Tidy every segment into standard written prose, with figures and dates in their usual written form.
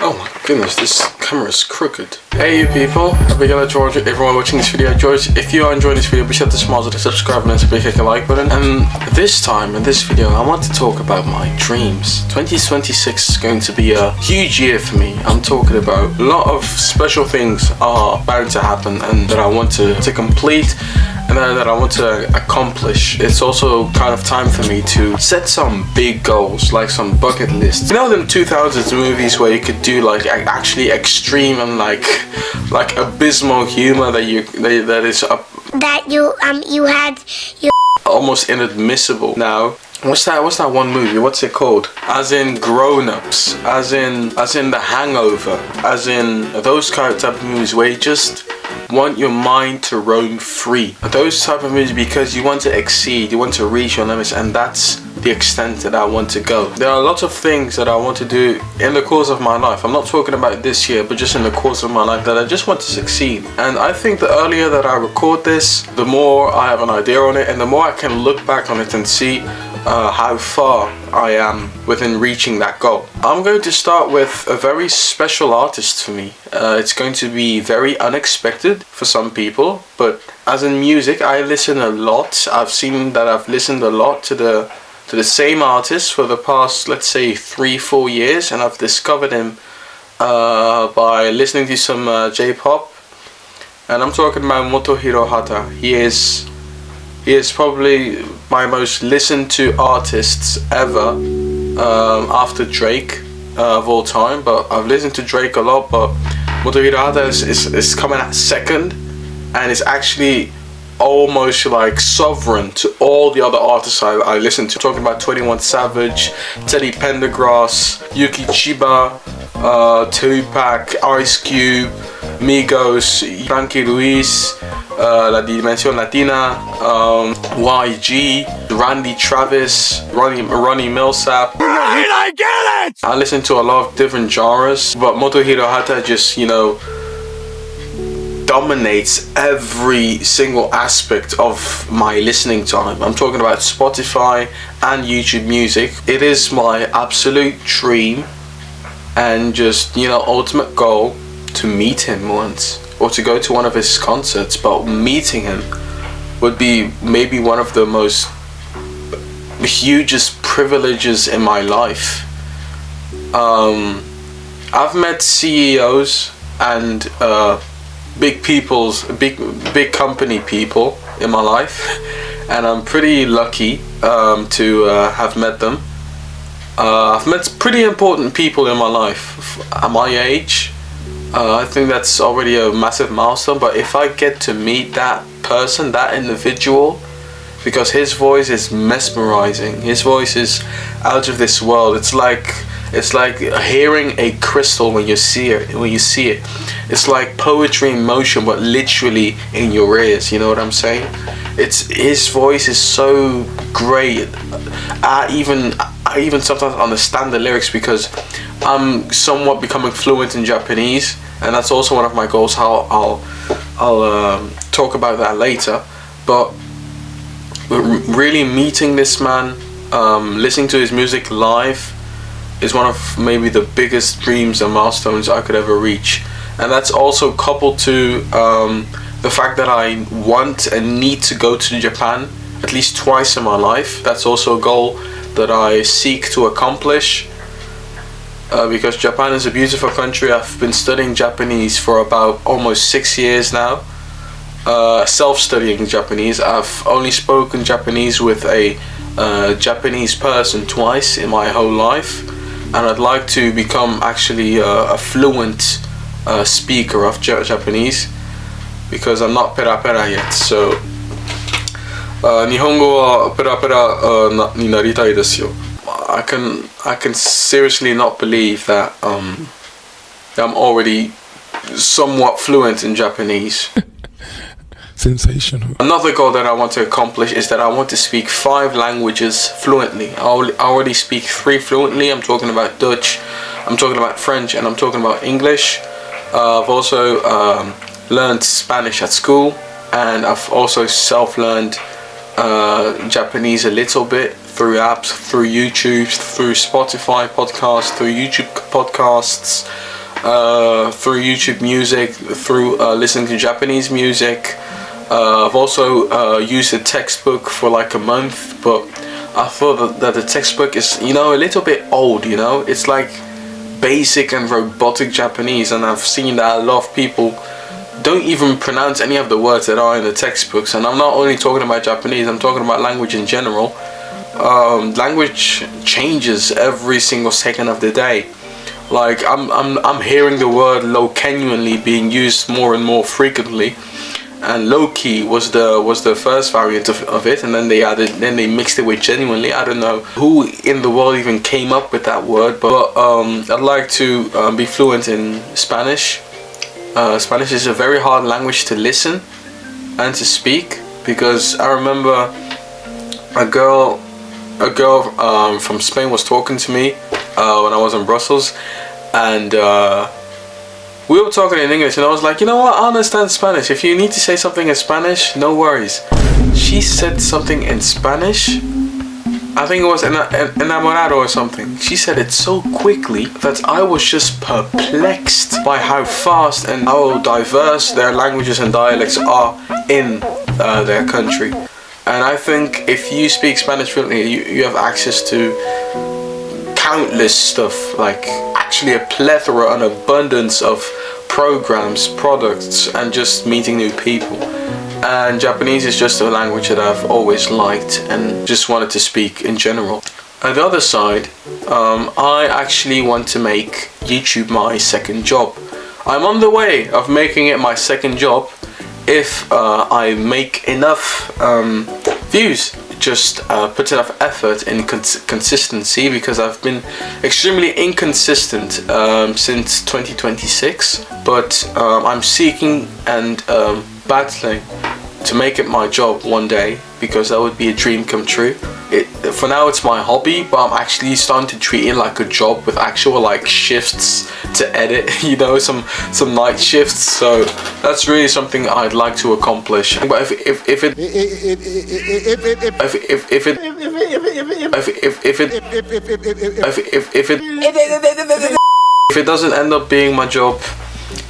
Oh my goodness, this camera's crooked. Hey you people, Biggtout George, everyone watching this video. George, if you are enjoying this video, be sure to shmazzle the subscribe button and click the like button. And this time, in this video, I want to talk about my dreams. 2026 is going to be a huge year for me. I'm talking about a lot of special things are bound to happen and that I want to complete and that I want to accomplish. It's also kind of time for me to set some big goals, like some bucket lists. You know them 2000s movies where you could do like actually extreme and like abysmal humor that is almost inadmissible now. What's that one movie? What's it called? As in Grown Ups, as in The Hangover, as in those kind of type of movies where you just want your mind to roam free. Those type of movies because you want to exceed, you want to reach your limits, and that's the extent that I want to go. There are a lot of things that I want to do in the course of my life. I'm not talking about this year, but just in the course of my life that I just want to succeed. And I think the earlier that I record this, the more I have an idea on it, and the more I can look back on it and see how far I am within reaching that goal. I'm going to start with a very special artist for me. It's going to be very unexpected for some people, but as in music, I listen a lot. I've seen that I've listened a lot to the same artist for the past, let's say, 3-4 years, and I've discovered him by listening to some J-pop, and I'm talking about Motohiro Hata. He is probably my most listened to artists ever, after Drake of all time. But I've listened to Drake a lot, but Motohiro Hata is coming at second, and it's actually almost like sovereign to all the other artists I listen to. Talking about 21 Savage, Teddy Pendergrass, Yuki Chiba, Tupac, Ice Cube, Migos, Frankie Ruiz, La Dimension Latina, YG, Randy Travis, Ronnie Millsap. I get it! I listen to a lot of different genres, but Motohiro Hata just, you know, dominates every single aspect of my listening time. I'm talking about Spotify and YouTube Music. It is my absolute dream and just, you know, ultimate goal to meet him once, or to go to one of his concerts. But meeting him would be maybe one of the most hugest privileges in my life. I've met CEOs and big company people in my life, and I'm pretty lucky to have met them. I've met pretty important people in my life at my age. I think that's already a massive milestone. But if I get to meet that person, that individual, because his voice is mesmerizing, his voice is out of this world. It's like hearing a crystal when you see it. It's like poetry in motion, but literally in your ears. You know what I'm saying? His voice is so great. I even sometimes understand the lyrics because I'm somewhat becoming fluent in Japanese, and that's also one of my goals. I'll talk about that later. But really meeting this man, listening to his music live, is one of maybe the biggest dreams and milestones I could ever reach. And that's also coupled to the fact that I want and need to go to Japan at least twice in my life. That's also a goal that I seek to accomplish, because Japan is a beautiful country. I've been studying Japanese for about almost 6 years now, self-studying Japanese. I've only spoken Japanese with a Japanese person twice in my whole life, and I'd like to become actually a fluent speaker of Japanese, because I'm not pera yet. So 日本語はペラペラになりたいですよ。I can seriously not believe that I'm already somewhat fluent in Japanese. Sensational. Another goal that I want to accomplish is that I want to speak 5 languages fluently. I already speak 3 fluently. I'm talking about Dutch, I'm talking about French, and I'm talking about English. I've also learned Spanish at school, and I've also self-learned Japanese a little bit through apps, through YouTube, through Spotify podcasts, through YouTube podcasts, through YouTube Music, through listening to Japanese music. I've also used a textbook for like a month, but I thought that the textbook is, a little bit old, It's like basic and robotic Japanese, and I've seen that a lot of people don't even pronounce any of the words that are in the textbooks. And I'm not only talking about Japanese, I'm talking about language in general. Language changes every single second of the day. Like I'm hearing the word low-genuinely being used more and more frequently, and low-key was the first variant of it, and then they mixed it with genuinely. I don't know who in the world even came up with that word, but I'd like to be fluent in Spanish. Spanish is a very hard language to listen and to speak, because I remember a girl from Spain was talking to me when I was in Brussels, and we were talking in English, and I was like, you know what, I understand Spanish. If you need to say something in Spanish, no worries. She said something in Spanish. I think it was enamorado or something. She said it so quickly that I was just perplexed by how fast and how diverse their languages and dialects are in their country. And I think if you speak Spanish fluently, you have access to countless stuff, like actually a plethora, an abundance of programs, products, and just meeting new people. And Japanese is just a language that I've always liked and just wanted to speak in general. On the other side, I actually want to make YouTube my second job. I'm on the way of making it my second job if I make enough views, just put enough effort in consistency, because I've been extremely inconsistent since 2026, but I'm seeking and battling to make it my job one day, because that would be a dream come true. For now it's my hobby, but I'm actually starting to treat it like a job with actual like shifts to edit, some night shifts. So that's really something I'd like to accomplish. But if it doesn't end up being my job,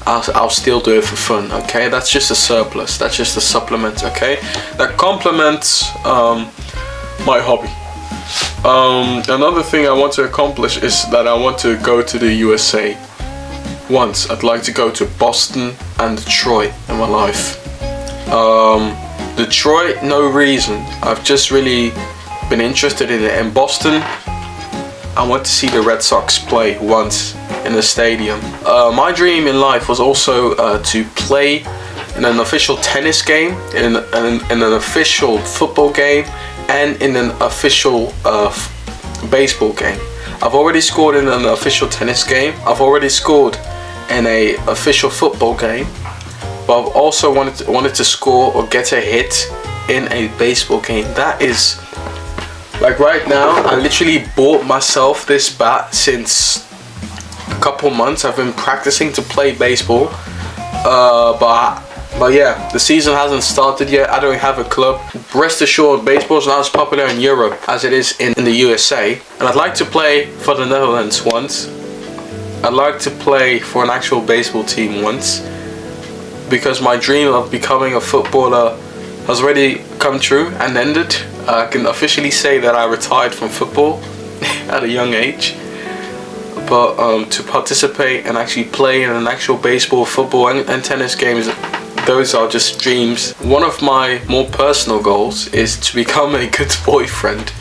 I'll still do it for fun, okay? That's just a surplus, that's just a supplement, okay? That complements my hobby. Another thing I want to accomplish is that I want to go to the USA once. I'd like to go to Boston and Detroit in my life. Detroit, no reason. I've just really been interested in it. In Boston, I want to see the Red Sox play once in the stadium. My dream in life was also to play in an official tennis game, in an official football game, and in an official baseball game. I've already scored in an official tennis game. I've already scored in a official football game, but I've also wanted to score or get a hit in a baseball game. That is, like right now, I literally bought myself this bat since a couple months. I've been practicing to play baseball, but yeah, the season hasn't started yet. I don't have a club. Rest assured, baseball is not as popular in Europe as it is in the USA. And I'd like to play for the Netherlands once. I'd like to play for an actual baseball team once, because my dream of becoming a footballer has already come true and ended. I can officially say that I retired from football at a young age. But to participate and actually play in an actual baseball, football and tennis games, those are just dreams. One of my more personal goals is to become a good boyfriend.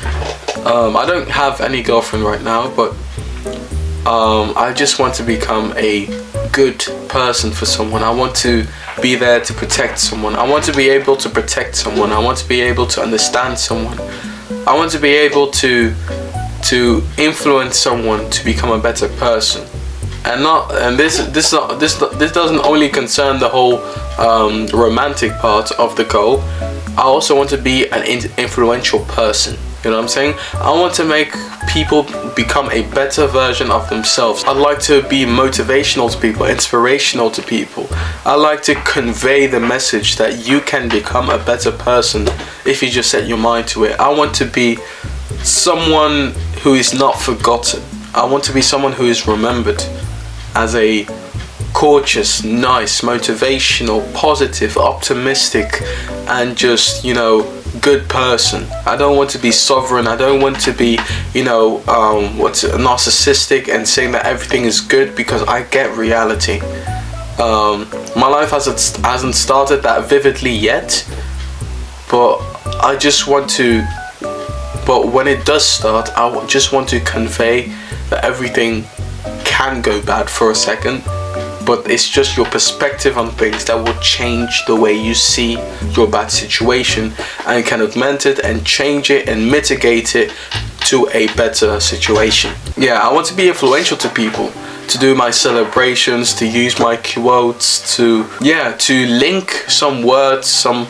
I don't have any girlfriend right now, but I just want to become a good person for someone. I want to be there to protect someone. I want to be able to protect someone. I want to be able to understand someone. I want to be able to influence someone to become a better person. And this doesn't only concern the whole romantic part of the goal. I also want to be an influential person. You know what I'm saying? I want to make people become a better version of themselves. I'd like to be motivational to people, inspirational to people. I like to convey the message that you can become a better person if you just set your mind to it. I want to be someone who is not forgotten. I want to be someone who is remembered as a courteous, nice, motivational, positive, optimistic, and just, you know, good person. I don't want to be sovereign. I don't want to be, you know, narcissistic and saying that everything is good, because I get reality. My life hasn't started that vividly yet, but I just want to. But when it does start, I just want to convey that everything can go bad for a second, but it's just your perspective on things that will change the way you see your bad situation, and can augment it and change it and mitigate it to a better situation. Yeah, I want to be influential to people, to do my celebrations, to use my quotes, to link some words, some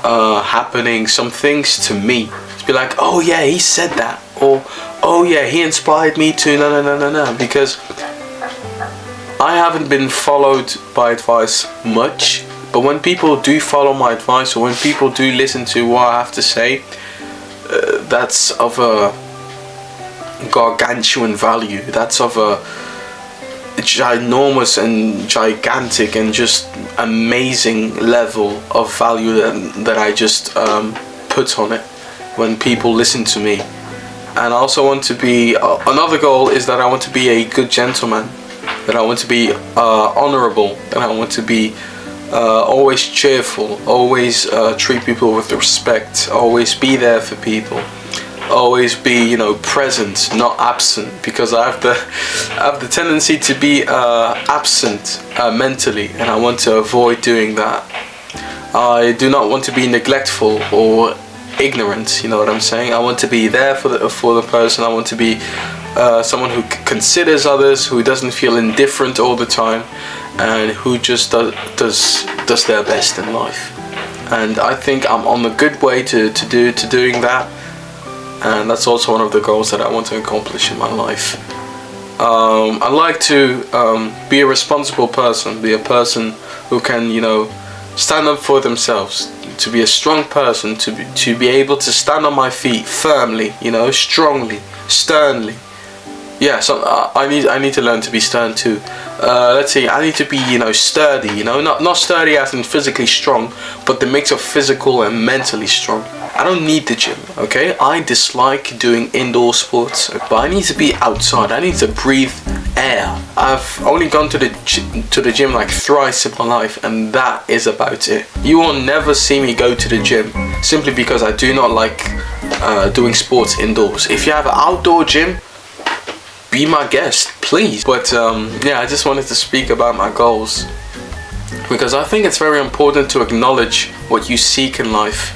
happenings, some things to me. To be like, oh yeah, he said that, or oh yeah, he inspired me to no, because I haven't been followed by advice much, but when people do follow my advice, or when people do listen to what I have to say, that's of a gargantuan value. That's of a ginormous and gigantic and just amazing level of value that I just put on it when people listen to me. And I also want to be, another goal is that I want to be a good gentleman, that I want to be honorable, that I want to be always cheerful, always treat people with respect, always be there for people, always be, you know, present, not absent, because I have the tendency to be absent mentally, and I want to avoid doing that. I do not want to be neglectful or ignorant, you know what I'm saying? I want to be there for the person. I want to be someone who considers others, who doesn't feel indifferent all the time, and who just does their best in life. And I think I'm on a good way to doing that, and that's also one of the goals that I want to accomplish in my life. I like to be a responsible person, be a person who can, you know, stand up for themselves, to be a strong person, to be able to stand on my feet firmly, you know, strongly, sternly. Yeah, so I need to learn to be stern too. Let's see, I need to be, you know, sturdy, you know, not sturdy as in physically strong, but the mix of physical and mentally strong. I don't need the gym, okay? I dislike doing indoor sports, but I need to be outside. I need to breathe air. I've only gone to the gym like thrice in my life, and that is about it. You will never see me go to the gym simply because I do not like doing sports indoors. If you have an outdoor gym, be my guest, please. But yeah, I just wanted to speak about my goals, because I think it's very important to acknowledge what you seek in life.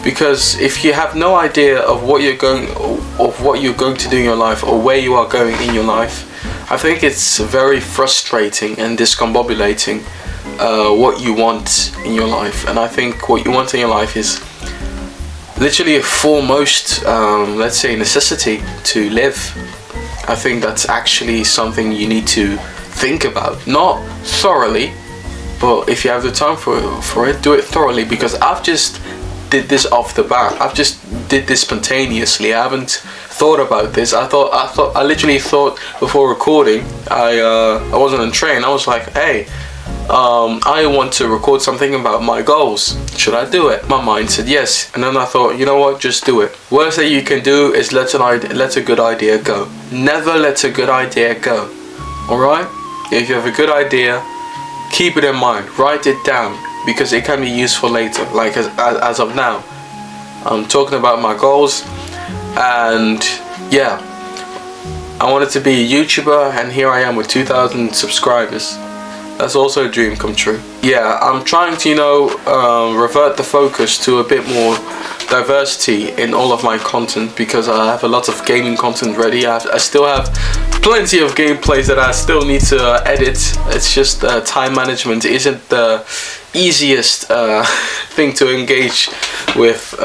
Because if you have no idea of what you're going to do in your life, or where you are going in your life, I think it's very frustrating and discombobulating what you want in your life. And I think what you want in your life is literally a foremost, let's say, necessity to live. I think that's actually something you need to think about, not thoroughly, but if you have the time for it, do it thoroughly. Because I've just did this off the bat. I've just did this spontaneously. I haven't thought about this. I literally thought before recording. I wasn't on train. I was like, hey, I want to record something about my goals. Should I do it? My mind said yes, and then I thought, you know what, just do it. Worst that you can do is let a good idea go. Never let a good idea go. Alright? If you have a good idea, keep it in mind. Write it down, because it can be useful later. Like as of now, I'm talking about my goals, and yeah, I wanted to be a YouTuber, and here I am with 2,000 subscribers. That's also a dream come true. Yeah, I'm trying to, you know, revert the focus to a bit more diversity in all of my content, because I have a lot of gaming content ready. I still have plenty of gameplays that I still need to edit. It's just time management isn't the easiest thing to engage with.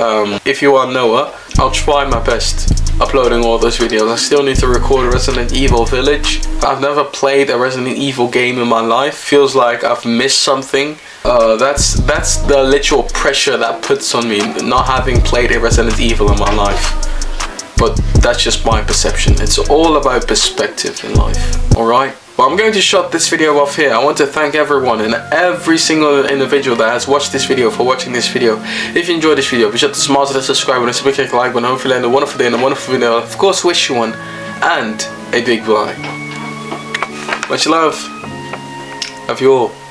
If you are Noah, I'll try my best uploading all those videos. I still need to record Resident Evil Village. I've never played a Resident Evil game in my life. Feels like I've missed something. That's the literal pressure that puts on me, not having played a Resident Evil in my life. But that's just my perception. It's all about perspective in life, alright? But I'm going to shut this video off here. I want to thank everyone and every single individual that has watched this video for watching this video. If you enjoyed this video, be sure to smash the subscribe button, super click like button. Hopefully end a wonderful day and a wonderful video. Of course, wish you one and a big bye. Much love. Love you all.